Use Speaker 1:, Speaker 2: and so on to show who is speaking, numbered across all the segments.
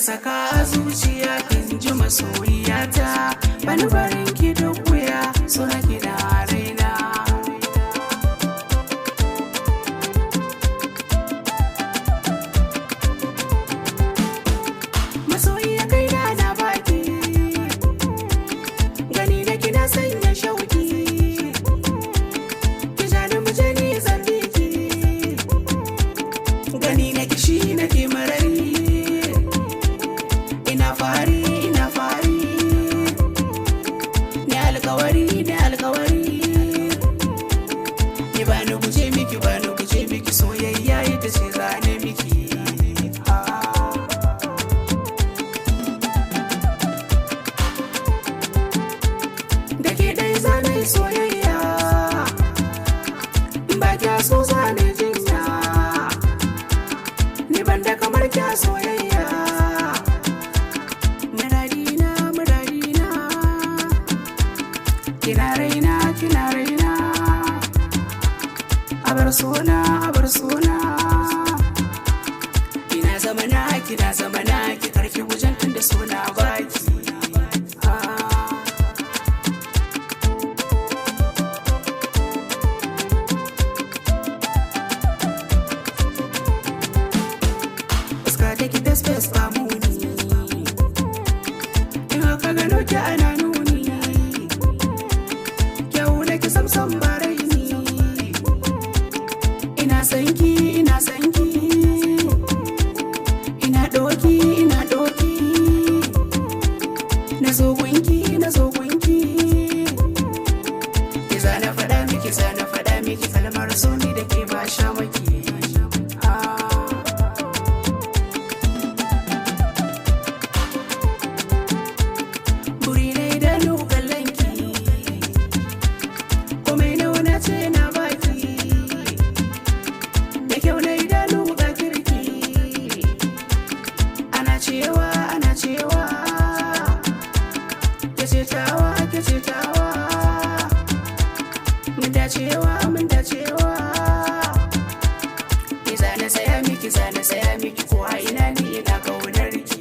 Speaker 1: saka a zuciya kin ji masoyiyata bani barin ki duk wuya so na gida raina masoyiya kaina na baki gani da kina sanya shauki ki jani muje ni zambiki gani na kishi na ke marari ina fari ni alkawari ni bani guje miki soyayya ita ce zane miki da ke dai zane soyayya ba kya so zane jinya ni banda kamar kya soyayya muradina kina raina abar sona kina zamana ki karki wajen tunda sona baki iska take da space ba muni in haka gano ki ana nuni kyau da ki samsam ba raini ina sanki ina doki na zo gunki ki zana faɗa miki kalmar so ni da ke ba sha maki ke cetawa mun dacewa ni zana saya miki ko a ina ni ina kaunar ki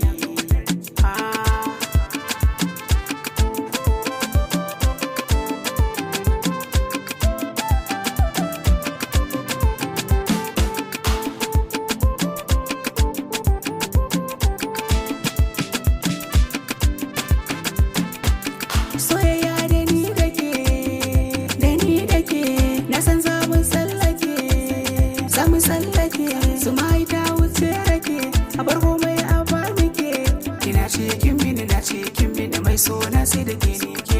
Speaker 1: soyayya da ni dake na san za mu tsallake su mai ta wuce rake a bar komai a ba nake kina ce kin mini na ce kin mini mai so na sai da ke ne